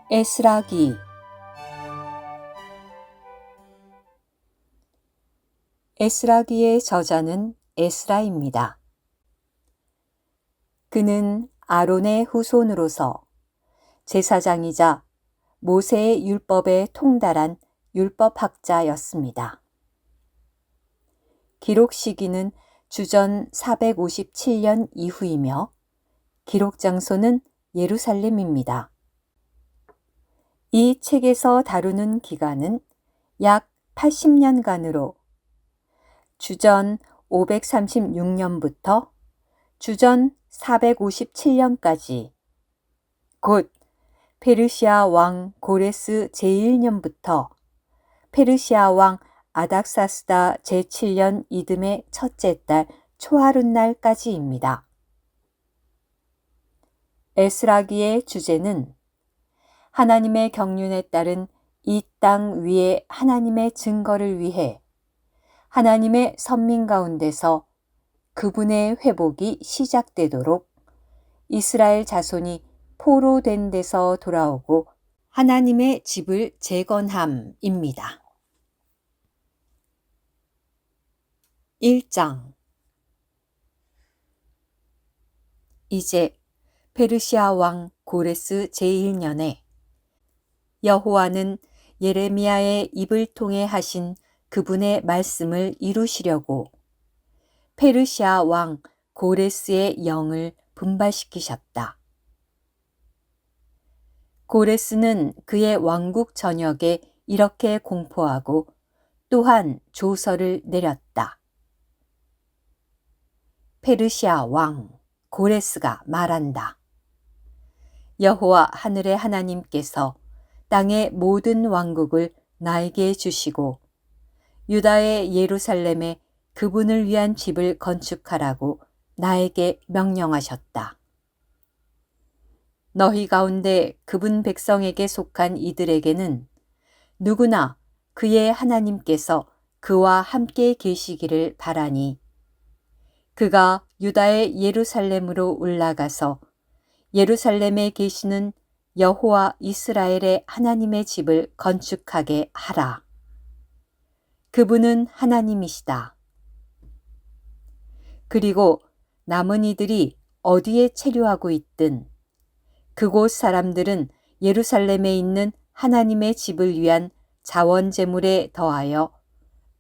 에스라기. 에스라기의 저자는 에스라입니다. 그는 아론의 후손으로서 제사장이자 모세의 율법에 통달한 율법학자였습니다. 기록 시기는 주전 457년 이후이며 기록 장소는 예루살렘입니다. 이 책에서 다루는 기간은 약 80년간으로 주전 536년부터 주전 457년까지, 곧 페르시아 왕 고레스 제1년부터 페르시아 왕 아닥사스다 제7년 이듬해 첫째 달 초하룻날까지입니다. 에스라기의 주제는 하나님의 경륜에 따른 이 땅 위에 하나님의 증거를 위해 하나님의 선민 가운데서 그분의 회복이 시작되도록 이스라엘 자손이 포로된 데서 돌아오고 하나님의 집을 재건함입니다. 1장. 이제 페르시아 왕 고레스 제1년에 여호와는 예레미야의 입을 통해 하신 그분의 말씀을 이루시려고 페르시아 왕 고레스의 영을 분발시키셨다. 고레스는 그의 왕국 전역에 이렇게 공포하고 또한 조서를 내렸다. 페르시아 왕 고레스가 말한다. 여호와 하늘의 하나님께서 땅의 모든 왕국을 나에게 주시고 유다의 예루살렘에 그분을 위한 집을 건축하라고 나에게 명령하셨다. 너희 가운데 그분 백성에게 속한 이들에게는 누구나 그의 하나님께서 그와 함께 계시기를 바라니 그가 유다의 예루살렘으로 올라가서 예루살렘에 계시는 여호와 이스라엘의 하나님의 집을 건축하게 하라. 그분은 하나님이시다. 그리고 남은 이들이 어디에 체류하고 있든 그곳 사람들은 예루살렘에 있는 하나님의 집을 위한 자원 제물에 더하여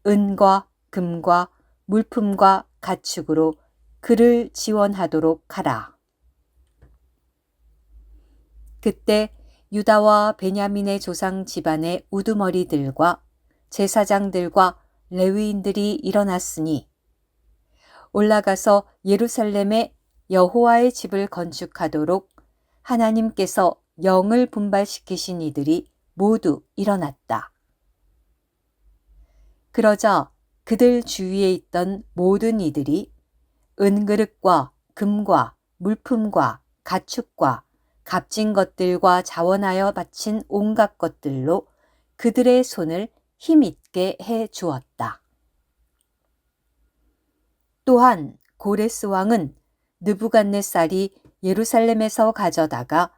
은과 금과 물품과 가축으로 그를 지원하도록 하라. 그때 유다와 베냐민의 조상 집안의 우두머리들과 제사장들과 레위인들이 일어났으니 올라가서 예루살렘에 여호와의 집을 건축하도록 하나님께서 영을 분발시키신 이들이 모두 일어났다. 그러자 그들 주위에 있던 모든 이들이 은그릇과 금과 물품과 가축과 값진 것들과 자원하여 바친 온갖 것들로 그들의 손을 힘있게 해 주었다. 또한 고레스 왕은 느부갓네살이 예루살렘에서 가져다가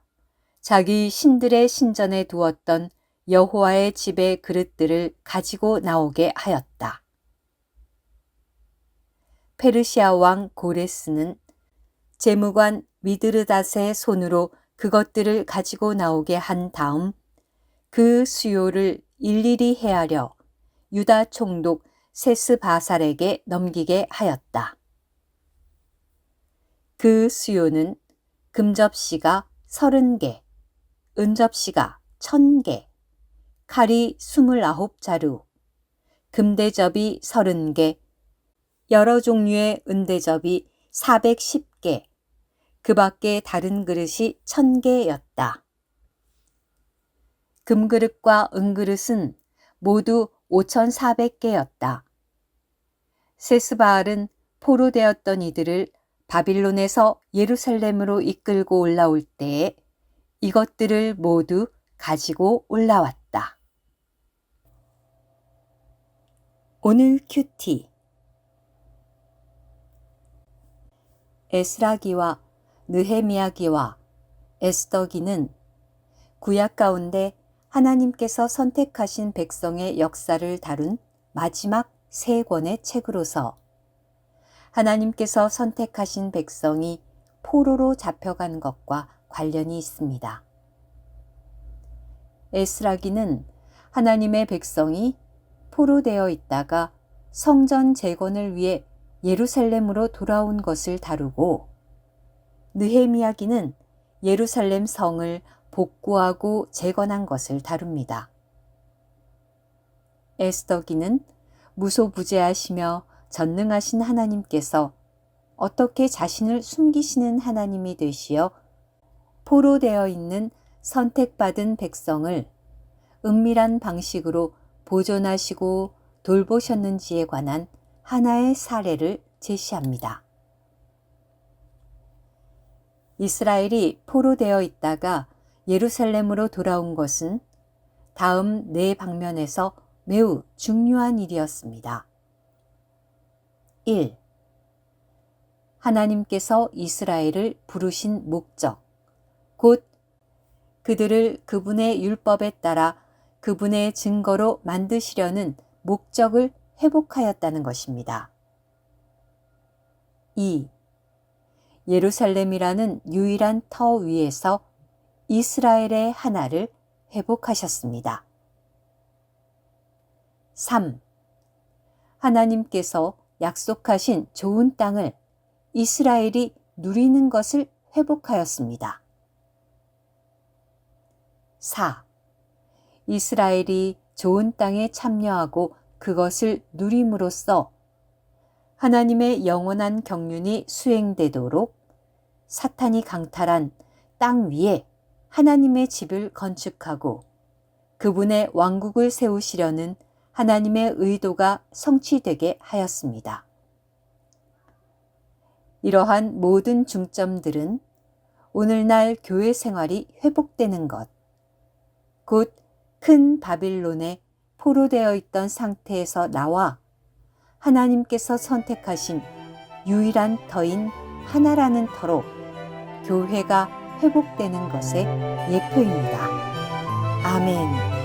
자기 신들의 신전에 두었던 여호와의 집의 그릇들을 가지고 나오게 하였다. 페르시아 왕 고레스는 재무관 미드르닷의 손으로 그것들을 가지고 나오게 한 다음 그 수요를 일일이 헤아려 유다 총독 세스바살에게 넘기게 하였다. 그 수요는 금접시가 30개, 은접시가 1000개, 칼이 29자루, 금대접이 30개, 여러 종류의 은대접이 410개, 그 밖에 다른 그릇이 1000개였다. 금그릇과 은그릇은 모두 5400개였다. 세스바알은 포로되었던 이들을 바빌론에서 예루살렘으로 이끌고 올라올 때에 이것들을 모두 가지고 올라왔다. 오늘 큐티. 에스라기와 느헤미야기와 에스더기는 구약 가운데 하나님께서 선택하신 백성의 역사를 다룬 마지막 세 권의 책으로서 하나님께서 선택하신 백성이 포로로 잡혀간 것과 관련이 있습니다. 에스라기는 하나님의 백성이 포로되어 있다가 성전 재건을 위해 예루살렘으로 돌아온 것을 다루고, 느헤미야기는 예루살렘 성을 복구하고 재건한 것을 다룹니다. 에스더기는 무소부재하시며 전능하신 하나님께서 어떻게 자신을 숨기시는 하나님이 되시어 포로되어 있는 선택받은 백성을 은밀한 방식으로 보존하시고 돌보셨는지에 관한 하나의 사례를 제시합니다. 이스라엘이 포로되어 있다가 예루살렘으로 돌아온 것은 다음 네 방면에서 매우 중요한 일이었습니다. 1. 하나님께서 이스라엘을 부르신 목적, 곧 그들을 그분의 율법에 따라 그분의 증거로 만드시려는 목적을 회복하였다는 것입니다. 2. 예루살렘이라는 유일한 터 위에서 이스라엘의 하나를 회복하셨습니다. 3. 하나님께서 약속하신 좋은 땅을 이스라엘이 누리는 것을 회복하였습니다. 4. 이스라엘이 좋은 땅에 참여하고 그것을 누림으로써 하나님의 영원한 경륜이 수행되도록 사탄이 강탈한 땅 위에 하나님의 집을 건축하고 그분의 왕국을 세우시려는 하나님의 의도가 성취되게 하였습니다. 이러한 모든 중점들은 오늘날 교회 생활이 회복되는 것, 곧 큰 바빌론에 포로되어 있던 상태에서 나와 하나님께서 선택하신 유일한 터인 하나라는 터로 교회가 회복되는 것의 예표입니다. 아멘.